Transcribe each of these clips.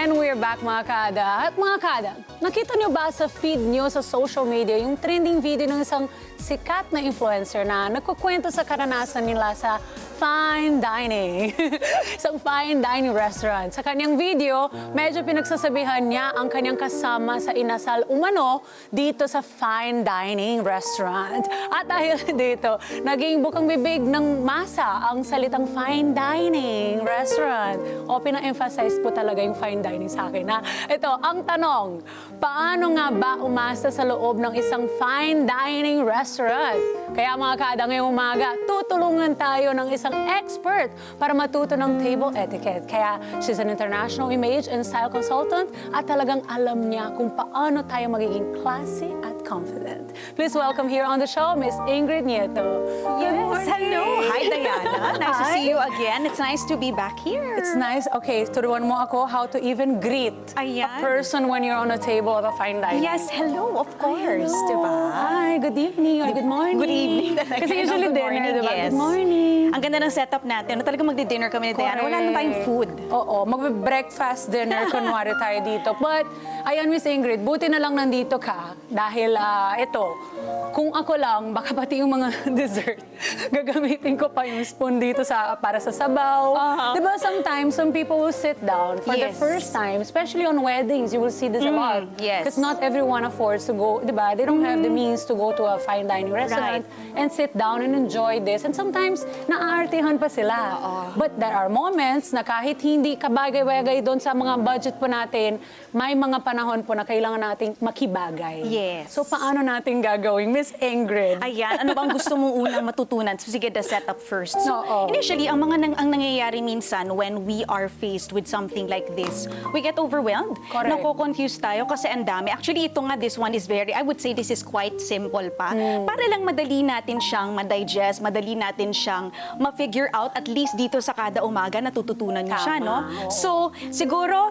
And we're back mga kada. At mga kada, nakita niyo ba sa feed niyo sa social media yung trending video ng isang sikat na influencer na nagkukwento sa karanasan nila sa fine dining. Isang fine dining restaurant. Sa kanyang video, medyo pinagsasabihan niya ang kanyang kasama sa inasal umano dito sa fine dining restaurant. At dahil dito, naging bukang bibig ng masa ang salitang fine dining restaurant. O pina-emphasize po talaga yung fine dining sa akin. Ha? Ito, ang tanong, paano nga ba umasa sa loob ng isang fine dining restaurant? Kaya mga kada, ngayong umaga, tutulungan tayo ng isang expert para matuto ng table etiquette. Kaya she's an international image and style consultant at talagang alam niya kung paano tayo magiging classy at confident. Please welcome here on the show, Miss Ingrid Nieto. Yes, hello. Hi, Diana. Nice to Hi. see you again. It's nice to be back here. It's nice. Okay, turuan mo ako how to even greet Ayan. a person when you're on a table at a fine dining. Yes, hello, of course, Hello. diba? Hi, good evening or good morning. Good evening. Kasi usually Good dinner, morning, diba? yes. Good morning. Ang ganda ng setup natin. Talagang magdi-dinner kami ni Diana. Wala naman tayong food. Oo, magbe-breakfast dinner kunwari tayo dito. But, ayan Miss Ingrid, buti na lang nandito ka dahil ito, kung ako lang, baka pati yung mga dessert, gagamitin ko pa yung spoon dito para sa sabaw. Diba sometimes, some people will sit down for the Yes. first time, especially on weddings, you will see this a lot. yes. Because not everyone affords to go, diba? They don't have the means to go to a fine dining restaurant and sit down and enjoy this. And sometimes, naaartihan pa sila. But there are moments na kahit hindi kabagay-bagay doon sa mga budget po natin, may mga panahon po na kailangan nating makibagay. Yes. So, paano natin gagawin, Miss Ingrid? Ayan, ano bang gusto mong unang matutunan? So, sige, the setup first. So, Oo. initially, ang nangyayari minsan when we are faced with something like this, we get overwhelmed. Correct. Nako-confuse tayo kasi ang dami. Actually, ito nga, this one is I would say this is quite simple pa. Para lang madali natin siyang ma-digest, madali natin siyang ma-figure out, at least dito sa Kada Umaga, natututunan niyo siya, Tama, no? oo. So, siguro,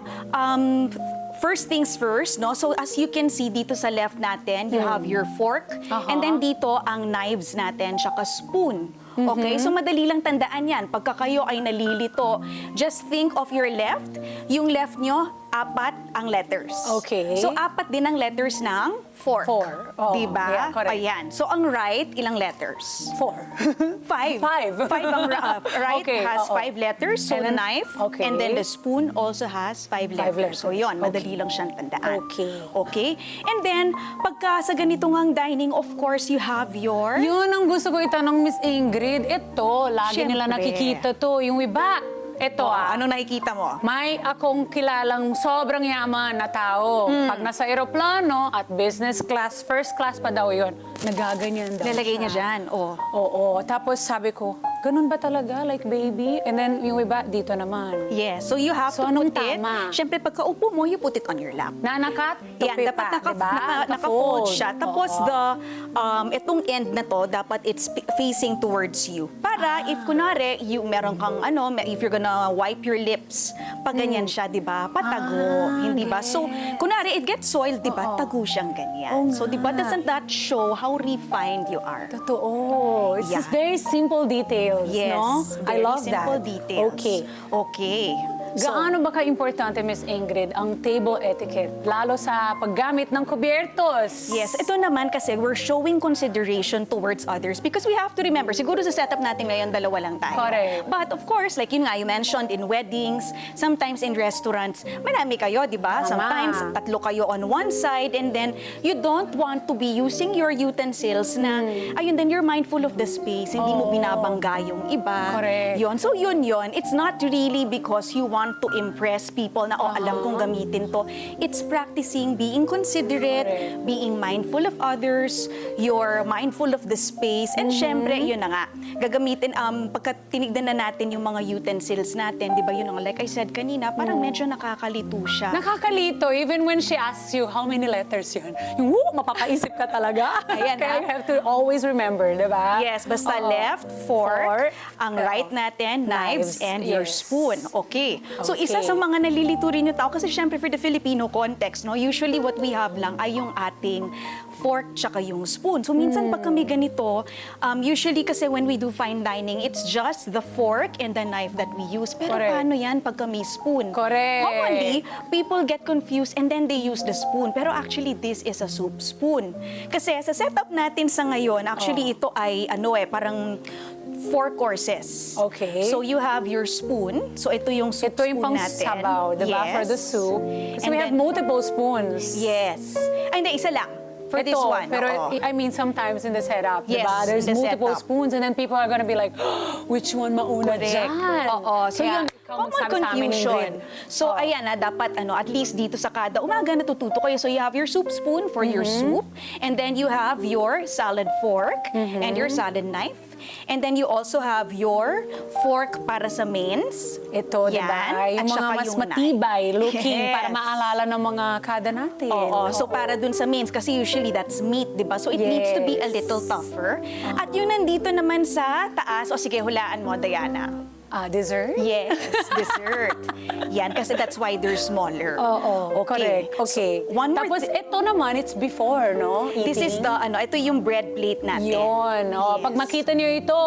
first things first, no? So as you can see dito sa left natin, you have your fork, and then dito ang knives natin, tsaka spoon. Okay? So madali lang tandaan yan. Pagka kayo ay nalilito, just think of your left. Yung left nyo, 4 ang letters. Okay. So 4 din ang letters ng fork. 4. Oh, diba? yeah, correct. Ayan. So ang right, ilang letters? 4. 5. 5. 5 ang right Okay, has oo. 5 letters, so And the then- knife, okay. and then the spoon also has 5 letters. So letters. yun, madali lang siyang tandaan. Okay. Okay? And then, pagka sa ganitong ang dining, of course, you have your... Yun ang gusto ko itanong, Miss Ingrid. Ito, lagi nila Siyempre. nakikita to, yung iba. Ito Ano nakikita mo? May akong kilalang sobrang yaman na tao. Pag nasa eroplano at business class, first class pa daw yun, nagaganyan daw Nalagay niya siya. dyan. Oh. Oo. Tapos sabi ko, ganun ba talaga? Like baby? And then yung iba, dito naman. Yes. So you have So, to anong put it. tama? Siyempre, pagka-upo mo, you put it on your lap. Nanakat? Yan, dapat naka-fold siya. Tapos itong end na to, dapat it's facing towards you. Para if kunwari, meron kang if you're gonna wipe your lips, pag ganyan siya, di ba? Patago, hindi ba? So, kunwari, it gets soiled, di ba? Tago siyang ganyan. So, di ba, doesn't that show how refined you are? Totoo. It's just very simple details, Yes, no? I very love simple that. details. Okay. Okay. Gaano ba ka-importante, Miss Ingrid, ang table etiquette, lalo sa paggamit ng kubiertos? Yes, ito naman kasi we're showing consideration towards others because we have to remember, siguro sa setup natin ngayon, dalawa lang tayo. Correct. But of course, like yun nga, you mentioned in weddings, sometimes in restaurants, marami kayo, di ba? Tama. Sometimes, 3 kayo on one side and then you don't want to be using your utensils na, ayun, then you're mindful of the space, hindi mo binabangga yung iba. Correct. Yun. So yun. It's not really because you want to impress people na, alam kong gamitin to. It's practicing being considerate, Correct. being mindful of others, you're mindful of the space, and syempre, yun na nga, gagamitin, pagka tinignan na natin yung mga utensils natin, di ba yun nga, like I said kanina, parang medyo nakakalito siya. Nakakalito, even when she asks you how many letters yun. Yung, mapapaisip ka talaga. Ayan, Kaya you have to always remember, di ba? Yes, basta Oo. left, fork, ang Oo. right natin, knives, and your yes. spoon. Okay. So isa sa mga nalilito rin yung tao, kasi syempre for the Filipino context, no, usually what we have lang ay yung ating fork tsaka yung spoon. So minsan pag kami ganito, usually kasi when we do fine dining, it's just the fork and the knife that we use. Pero Correct. paano yan pag kami spoon? Correct. Commonly, people get confused and then they use the spoon. Pero actually, this is a soup spoon. Kasi sa setup natin sa ngayon, actually ito ay parang 4 courses. Okay. So you have your spoon. So ito yung soup Ito yung spoon pang natin. sabaw, diba? Yes. For the soup. Kasi And we have then- multiple spoons. Yes. Ay, hindi, isa lang. For this Ito, one. pero oo. I mean, sometimes in the setup, Yes, diba? There's in the multiple setup. spoons and then people are gonna be like, which one mauna Correct. dyan? Oo. So Kaya yun, ikaw common magsabi sa amin, confusion. Ingrid. So ayan dapat at least dito sa Kada Umaga natututo kayo. So you have your soup spoon for your soup, and then you have your salad fork and your salad knife. And then you also have your fork para sa mains. Ito, diba? Yan. Yung At mga saka mas yung matibay looking Yes. para maalala ng mga kada natin. Oo. So para dun sa mains, kasi usually that's meat, di ba? So it needs to be a little tougher. At yung nandito naman sa taas, o sige, hulaan mo, Diana. Dessert? Yes, dessert. Yan, kasi that's why they're smaller. Oo, Okay. correct. Okay. So, one more Tapos ito naman, it's before, no? This is Eating. the, ito yung bread plate natin. Yun. Oh, Yes. pag makita niyo ito,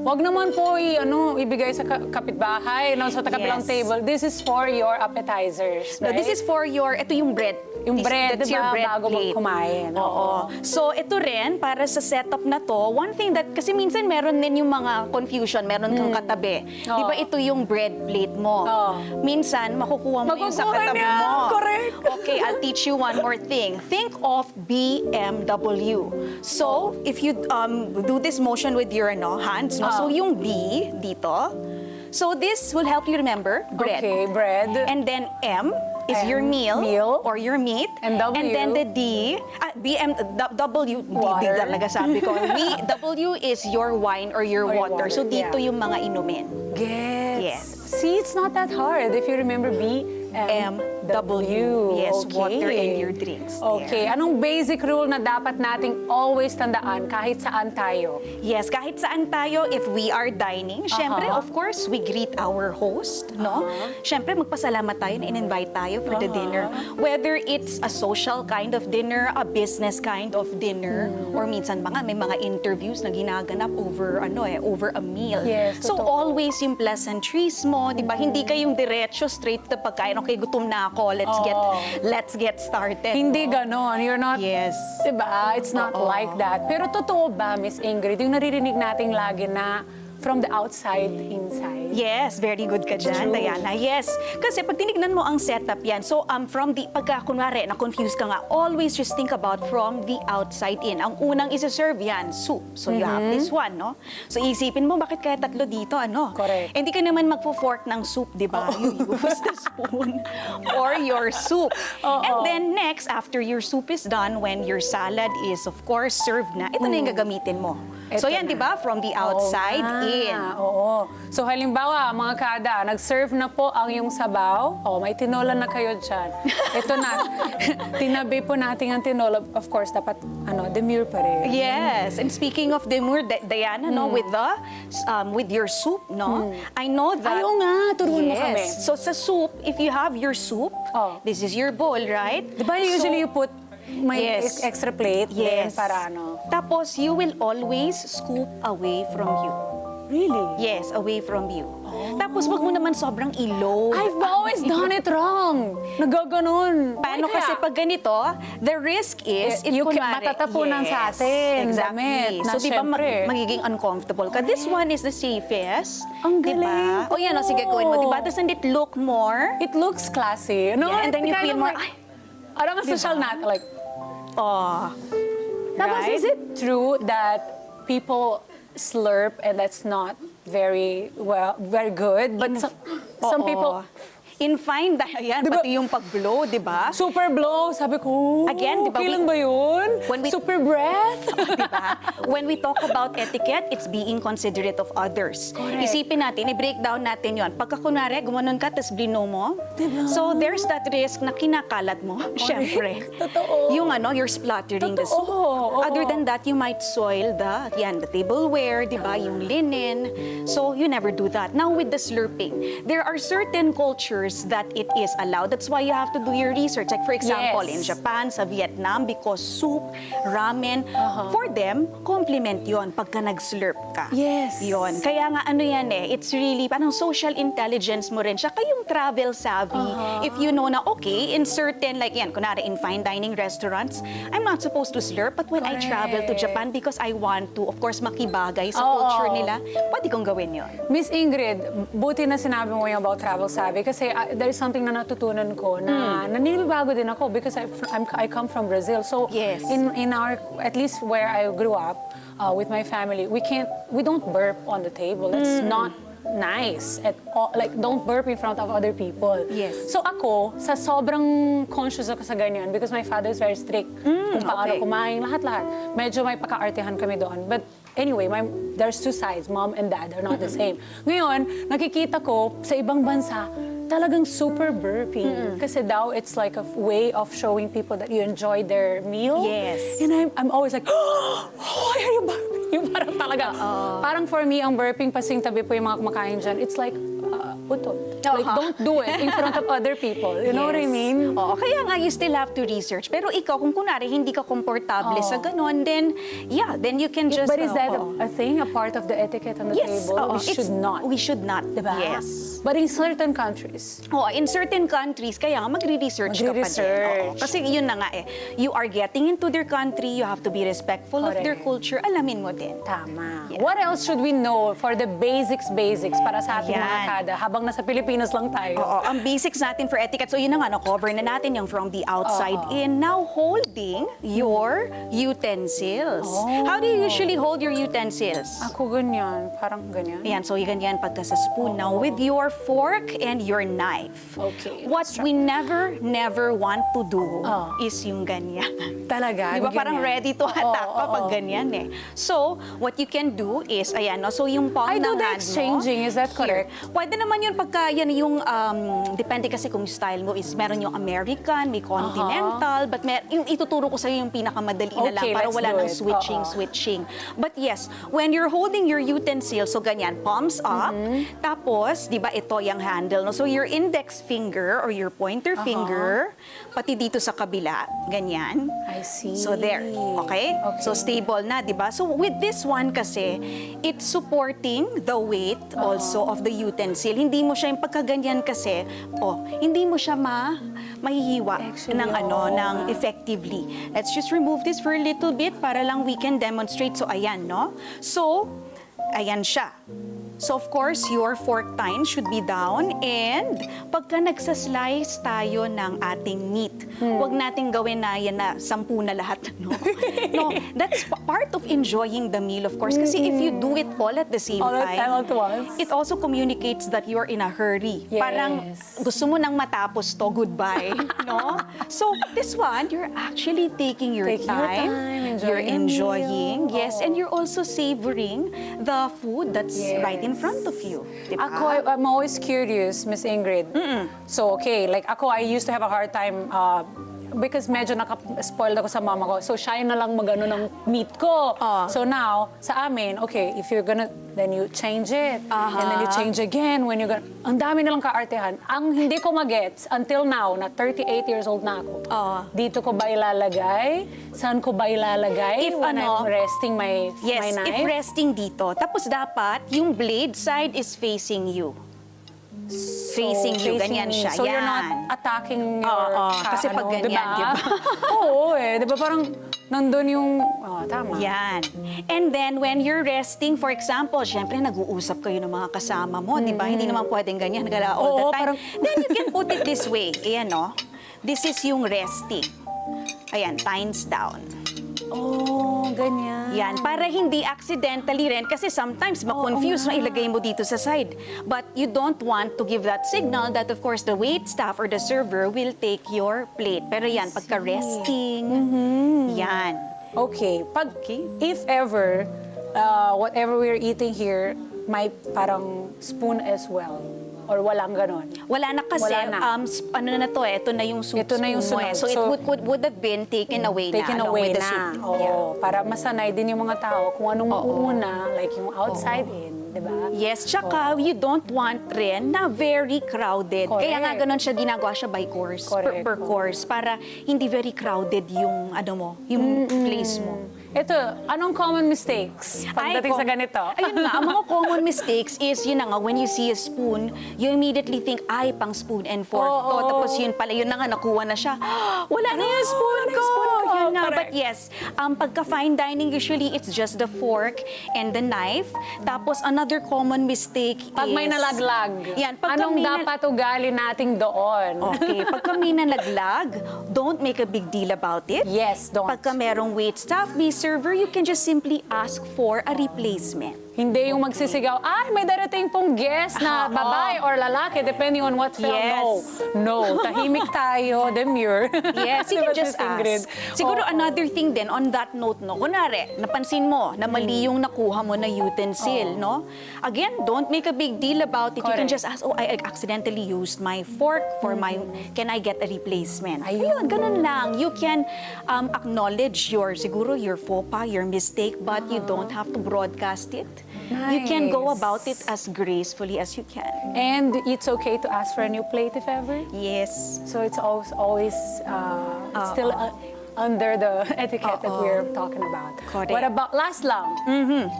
wag naman po ibigay sa kapitbahay, no, sa kabilang Yes. table. This is for your appetizers, No, right? this is for ito yung bread. Yung bread, That's diba? your bread Bago plate. kumain. Oo. So, ito rin, para sa setup na to, one thing that, kasi minsan meron din yung mga confusion, meron kang katabi. Di ba ito yung bread plate mo? Minsan, makukuha mo yung sa Makukuha katabi niya. mo. Correct. Okay, I'll teach you one more thing. Think of BMW. So, if you do this motion with your hands, no? So yung B dito, so this will help you remember bread. Okay, bread. And then M is your meal, or your meat. And W. And then the D, W, D Water. talaga sabi ko. W is your wine or your Or your water. So water, dito yeah. yung mga inumin. Gets. Yes. See, it's not that hard if you remember B, M, W. Yes, Okay. water in your drinks. Okay. There. Anong basic rule na dapat nating always tandaan kahit saan tayo? Yes, kahit saan tayo, if we are dining, syempre, of course, we greet our host, no? Syempre, magpasalamat tayo na in-invite tayo for the dinner. Whether it's a social kind of dinner, a business kind of dinner, or minsan may mga interviews na ginaganap over, over a meal. Yes, So, totoo. always yung pleasantries mo, di ba? Hindi kayong diretso, straight to pagkain. Okay, gutom na ako, let's get started. Hindi no? ganon. You're not, Yes. diba? It's not like that. Pero totoo ba, Miss Ingrid, yung naririnig nating lagi na from the outside, inside? Yes, very good ka dyan, true. Diana. Yes. Kasi pag tinignan mo ang setup yan, so pagka kunwari, na-confuse ka nga, always just think about from the outside in. Ang unang isa-serve yan, soup. So you have this one, no? So isipin mo, bakit kaya tatlo dito, Correct. Hindi ka naman magpo-fork ng soup, di ba? You use the spoon or your soup. And then next, after your soup is done, when your salad is, of course, served na, ito na yung gagamitin mo. So Ito yan, na. di ba? From the outside in. Oo. So halimbawa, mga kada, nag-serve na po ang yung sabaw. May tinola na kayo dyan. Ito na. Tinabi po natin ang tinola. Of course, dapat, demure pa rin. Yes, and speaking of demure, Diana, no, with your soup, no, I know that. Ayaw nga, turuan mo kami. So sa soup, if you have your soup, this is your bowl, right? Di ba usually you put may Yes. extra plate din Yes. para Tapos you will always scoop away from you. Really? Yes, away from you. Tapos wag mo naman sobrang ilo. I've always done it wrong. Nagaganon. Paano Why kasi kaya? pag ganito, the risk is, if You can- kunwari, matatapunan sa atin, exactly. damit, na So, di ba syempre. magiging uncomfortable ka? This one is the safest. Ang Di galing. ba? O yan, sige, gawin mo. Di ba? Doesn't it look more? It looks classy. No? Yeah, and then you Kind feel of more, like, parang ang social natin, like, tapos right? is it true that people slurp and that's not very good? But some people In fine, ayan, Diba? pati yung pag-blow, di ba? Super blow, sabi ko, Again, di ba, kailan ba yun? when we- Super breath? Diba? When we talk about etiquette, it's being considerate of others. Correct. Isipin natin, i-breakdown natin yon. Pagka kunwari, gumanon ka, tapos blino mo. Diba? So there's that risk na kinakalat mo, syempre. Totoo. Yung you're splattering the soup. Totoo, oo. Other than that, you might soil the tableware, di ba? Yung linen. So you never do that. Now with the slurping, there are certain cultures that it is allowed. That's why you have to do your research. Like for example, Yes. in Japan, sa Vietnam, because soup, ramen, for them, compliment yon pagka nag-slurp ka. Yes. Yon. Kaya nga yan it's really parang social intelligence mo rin siya. Kayong travel savvy. If you know na, okay, in certain, like yan, kunwari in fine dining restaurants, I'm not supposed to slurp, but when I travel to Japan, because I want to, of course, makibagay sa culture nila, pwede kong gawin yon. Miss Ingrid, buti na sinabi mo yung about travel savvy kasi there's something na natutunan ko na naninibago din ako because I come from Brazil. So Yes. in our, at least where I grew up with my family, we don't burp on the table. That's not nice at all. Like, don't burp in front of other people. Yes. So ako, sa sobrang conscious ako sa ganyan because my father is very strict. Kung paano okay. kumain, lahat-lahat. Medyo may pagka-artehan kami doon. But anyway, there's two sides. Mom and dad are not the same. Ngayon, nakikita ko sa ibang bansa, talagang super burping. Kasi daw, it's like a way of showing people that you enjoy their meal. Yes. And I'm always like, oh, why are you burping? Yung parang talaga. Parang for me, ang burping, pasing tabi po yung mga kumakain dyan, it's like, utot. Like, don't do it in front of other people. You know what I Yes. mean? Oo, kaya nga you still have to research. Pero ikaw, kung kunwari hindi ka komportable sa ganon, then you can just... But is that a thing, a part of the etiquette on the Yes, table? oo, We should not. We should not. Diba? Yes. But in certain countries, Oh, in certain countries, kaya nga magre-research ka pa din. Magre-research. Oo, kasi yun na nga You are getting into their country, you have to be respectful of their Correct. culture. Alamin mo din. tama. Yeah. What else should we know for the basics para sa ating mga Ayan. kada habang nasa Pilipinas lang tayo? Oo, ang basics natin for etiquette. So yun na nga, cover na natin yung from the outside in. Now, holding your utensils. How do you usually hold your utensils? Ako ganyan, parang ganyan. Ayan, so ganyan pagka sa spoon. Now, with your fork and your knife. Okay, What let's try. we never want to do is yung ganyan. Talaga? Di ba parang ganyan. ready to attack Oo, kapag oo. ganyan So, what you can do is, ayan, no, so yung palm I do ng the hand mo, exchanging, is that here. correct? Pwede naman yun pagka yan yung, depende kasi kung style mo is, meron yung American, may continental, but yung ituturo ko sa'yo yung pinakamadali na lang Okay, para let's wala do nang it. switching. But yes, when you're holding your utensil, so ganyan, palms up, tapos, di ba ito yung handle, no? So your index finger or your pointer finger, pati dito sa kabila, ganyan. I see. So there, okay? So stable na, di ba? So with this one kasi, it's supporting the weight also of the utensil. Hindi mo siya yung pagkaganyan kasi, hindi mo siya mahihiwa Actually, ng effectively. Let's just remove this for a little bit para lang we can demonstrate. So ayan, no? So, ayan siya. So of course, your fork tine should be down and pagka nagsaslice tayo ng ating meat, wag nating gawin na yan na 10 na lahat. No, that's part of enjoying the meal, of course. Kasi if you do it all at the same All the time at once. it also communicates that you're in a hurry. Yes. Parang gusto mo nang matapos to, goodbye. No? So this one, you're actually taking your Taking your time. time, You're enjoying the meal. enjoying. Yes, and you're also savoring the food that's right in front of you. Diba? Ako, I'm always curious, Miss Ingrid. So, okay, like ako, I used to have a hard time because medyo naka-spoiled ako sa mama ko. So, siya na lang magano ng meat ko. So now, sa amin, okay, if you're gonna, then you change it. And then you change again when you're gonna, ang dami nalang kaartehan. Ang hindi ko magets, until now, na 38 years old na ako, dito ko ba ilalagay? Saan ko ba ilalagay? If when I'm resting my Yes, knife? if resting dito. Tapos dapat, yung blade side is facing you. Facing you, ganyan me. siya. So you're Yan. not attacking your kasi pag ganyan, diba? diba? Oo diba parang nandun yung, tama. Yan. And then, when you're resting, for example, syempre, nag-uusap kayo ng mga kasama mo, di ba? Hindi naman pwedeng ganyan, nagala all the Oo, time. parang- Then you can put it this way. Ayan, no? This is yung resting. Ayan, tines down. ganyan. Yan, para hindi accidentally rin, kasi sometimes ma-confuse na ilagay mo dito sa side. But you don't want to give that signal that of course the wait staff or the server will take your plate. Pero yan, pagka-resting, yan. Okay, if ever, whatever we're eating here, may parang spoon as well. Or walang ganon? Wala na kasi, Wala na. ano na to ito na yung soup Ito na yung spoon mo eh. sunod. So, it So, would have been taken away Taken na, along away with the na. soup. Oo, Yeah. para masanay din yung mga tao kung anong mauuna, like yung outside in, di ba? Yes, tsaka you don't want rin na very crowded. Correct. Kaya nga ganun siya, ginagawa siya by course, Correct. per course, para hindi very crowded yung ano mo, yung place mo. Ito, anong common mistakes pagdating sa ganito? Ayun nga, ang mga common mistakes is, yun na nga, when you see a spoon, you immediately think, ay, pang spoon and fork to. Oo. Tapos yun pala, yun na nga, nakuha na siya. Wala na yung spoon ko! Yun nga, but Correct. yes, pagka fine dining, usually it's just the fork and the knife. Tapos another common mistake Pag is... may nalaglag, Yan, pagka anong may dapat ugali nating doon? Okay, pagka may nalaglag, don't make a big deal about it. Yes, don't. Pagka merong wait staff, may server, you can just simply ask for a replacement. Hindi yung magsisigaw, ay, may darating pong guest na Oo. babae or lalaki, depending on what film. Yes. No, tahimik tayo, demure. Yes, you Diba, can just Miss Ingrid? ask. Siguro Oo. another thing din, on that note, no, kunwari, napansin mo na mali yung nakuha mo na utensil, no? Again, don't make a big deal about it. You can Correct. just ask, oh, I accidentally used my fork for my, can I get a replacement? Ayun. Ayun, ganun lang. You can acknowledge siguro your faux pas, your mistake, but you don't have to broadcast it. You can go Nice. about it as gracefully as you can. And it's okay to ask for a new plate if ever? Yes. So it's always still under the etiquette that we're talking about. Correct. What about, last lang,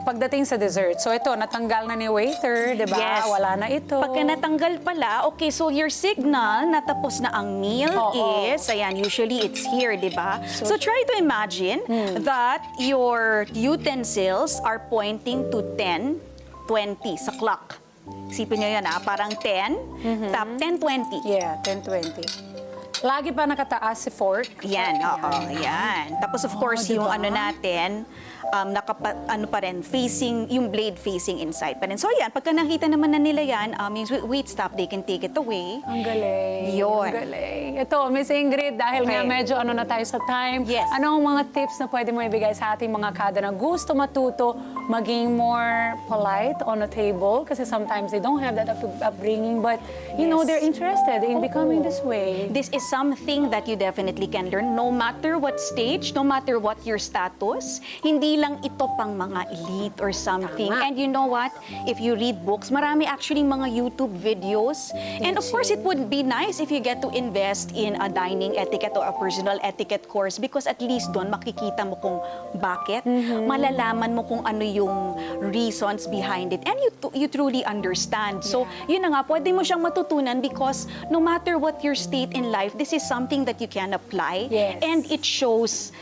pagdating sa dessert. So ito, natanggal na ni waiter, di ba? Yes. Wala na ito. Pagka natanggal pala, okay, so your signal na tapos na ang meal Oo. is, ayan, usually it's here, di ba? So try to imagine that your utensils are pointing to 10, 20 sa clock. Isipin nyo yan, parang 10, tap 10, 20. Yeah, 10-20. Lagi pa nakataas si fork. Yan, oo, yan. Tapos of course, diba? yung ano natin, ano pa rin, yung blade facing inside pa rin. So yan, pagka nakita naman na nila yan, means wait staff, they can take it away. Ang galing. Yun. Ang galing. Ito, Miss Ingrid, dahil nga Okay. medyo ano na tayo sa time, Yes. ano ang mga tips na pwede mo ibigay sa ating mga kada na gusto matuto maging more polite on a table? Kasi sometimes they don't have that upbringing, but you know, Yes. they're interested in becoming this way. This is something that you definitely can learn no matter what stage, no matter what your status. Hindi lang ito pang mga elite or something. Tama. And you know what? If you read books, marami actually mga YouTube videos. And of course, it would be nice if you get to invest in a dining etiquette or a personal etiquette course because at least doon makikita mo kung bakit, malalaman mo kung ano yung reasons behind it, and you truly understand. So, yun na nga, pwede mo siyang matutunan because no matter what your state in life, this is something that you can apply. Yes. And it shows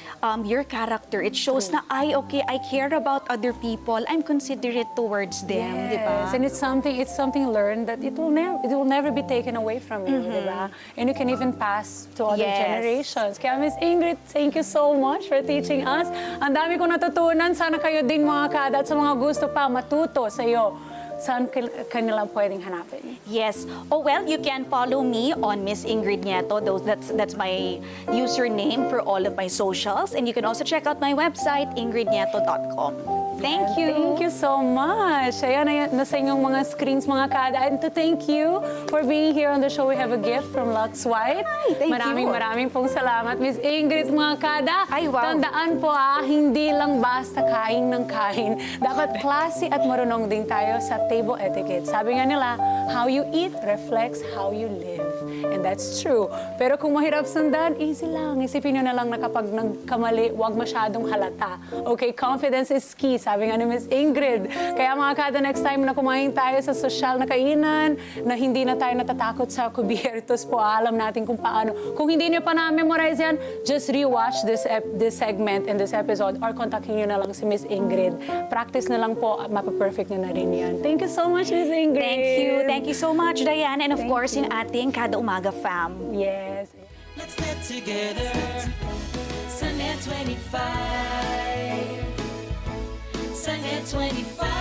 your character. It shows na, okay, I care about other people. I'm considerate towards them, di ba? Yes, and it's something learned that it will never be taken away from you, di ba? And you can even pass to other Yes. generations. Kaya Miss Ingrid, thank you so much for teaching us. Ang dami kong natutunan. Sana kayo din mga kada at sa mga gusto pa matuto sa iyo. Saan kanilang pwedeng hanapin? Yes. Oh, well, you can follow me on Miss Ingrid Nieto. That's my username for all of my socials. And you can also check out my website, ingridnieto.com. Thank you. Thank you so much. Ayan, nasa inyong mga screens, mga kada. And to thank you for being here on the show, we have a gift from Lux White. Ay, thank you. Maraming pong salamat, Miss Ingrid, mga kada. Ay, wow. Tandaan po hindi lang basta kain ng kain. Dapat classy at marunong din tayo sa table etiquette. Sabi nga nila, how you eat reflects how you live. And that's true. Pero kung mahirap sundan, easy lang. Isipin nyo na lang na kapag nagkamali, huwag masyadong halata. Okay, confidence is key. Sabi nga ni Miss Ingrid. Kaya mga kada, next time na kumain tayo sa social na kainan, na hindi na tayo natatakot sa kubiertos po, alam natin kung paano. Kung hindi nyo pa na-memorize yan, just rewatch this segment and this episode or kontakin nyo na lang si Miss Ingrid. Practice na lang po at mapaperfect nyo na rin yan. Thank you so much, Miss Ingrid. Thank you. Thank you so much, Diane. And of course, in ating Kada Umaga fam. Yes. Let's get together. Sunday 25. 25.